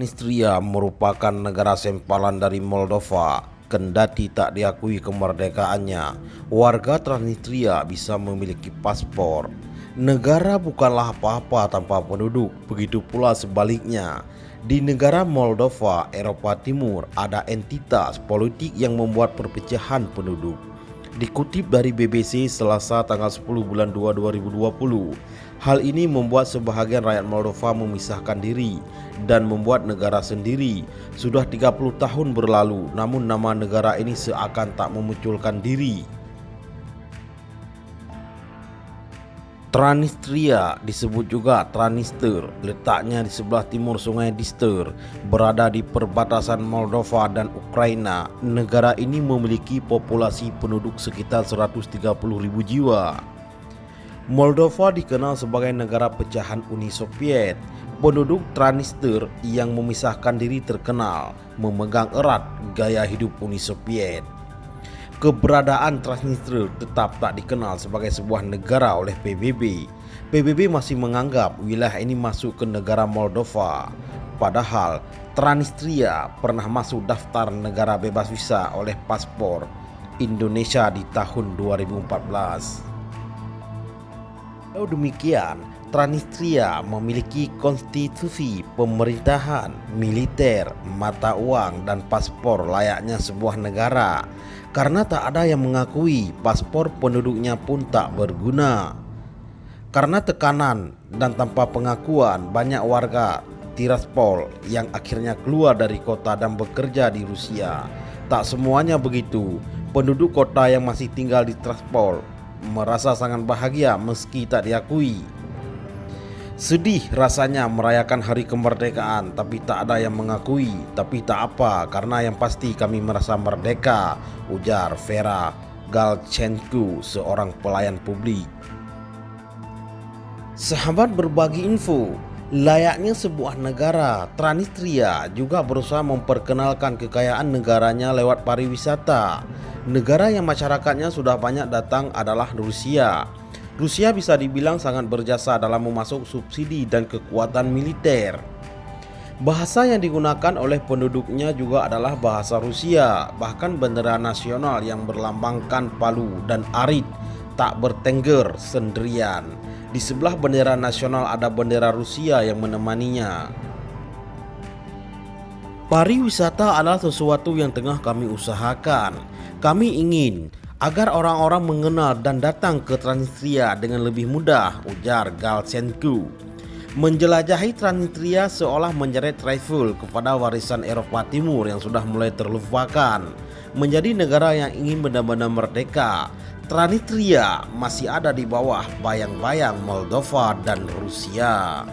Transnistria merupakan negara sempalan dari Moldova. Kendati tak diakui kemerdekaannya, warga Transnistria bisa memiliki paspor. Negara bukanlah apa-apa tanpa penduduk, begitu pula sebaliknya. Di negara Moldova, Eropa Timur, ada entitas politik yang membuat perpecahan penduduk. Dikutip dari BBC Selasa tanggal 10 bulan 2 2020, hal ini membuat sebahagian rakyat Moldova memisahkan diri dan membuat negara sendiri. Sudah 30 tahun berlalu, namun nama negara ini seakan tak memunculkan diri. Transnistria disebut juga Transnister, letaknya di sebelah timur sungai Dnister, berada di perbatasan Moldova dan Ukraina. Negara ini memiliki populasi penduduk sekitar 130.000 jiwa. Moldova dikenal sebagai negara pecahan Uni Soviet. Penduduk Transnister yang memisahkan diri terkenal memegang erat gaya hidup Uni Soviet. Keberadaan Transnistria tetap tak dikenal sebagai sebuah negara oleh PBB. PBB masih menganggap wilayah ini masuk ke negara Moldova. Padahal Transnistria pernah masuk daftar negara bebas visa oleh paspor Indonesia di tahun 2014. Walau demikian, Transnistria memiliki konstitusi, pemerintahan, militer, mata uang, dan paspor layaknya sebuah negara. Karena tak ada yang mengakui, paspor penduduknya pun tak berguna. Karena tekanan dan tanpa pengakuan, banyak warga Tiraspol yang akhirnya keluar dari kota dan bekerja di Rusia. Tak semuanya begitu. Penduduk kota yang masih tinggal di Tiraspol merasa sangat bahagia meski tak diakui. Sedih rasanya merayakan hari kemerdekaan, tapi tak ada yang mengakui. Tapi tak apa, karena yang pasti kami merasa merdeka, ujar Vera Galchenko, seorang pelayan publik. Sahabat berbagi info, layaknya sebuah negara, Transnistria juga berusaha memperkenalkan kekayaan negaranya lewat pariwisata. Negara yang masyarakatnya sudah banyak datang adalah Rusia. Rusia bisa dibilang sangat berjasa dalam memasuk subsidi dan kekuatan militer. Bahasa yang digunakan oleh penduduknya juga adalah bahasa Rusia. Bahkan bendera nasional yang berlambangkan palu dan arit tak bertengger sendirian. Di sebelah bendera nasional ada bendera Rusia yang menemaninya. Pariwisata adalah sesuatu yang tengah kami usahakan. Kami ingin agar orang-orang mengenal dan datang ke Transnistria dengan lebih mudah, ujar Galchenko. Menjelajahi Transnistria seolah menyeret travel kepada warisan Eropa Timur yang sudah mulai terlupakan. Menjadi negara yang ingin benar-benar merdeka, Transnistria masih ada di bawah bayang-bayang Moldova dan Rusia.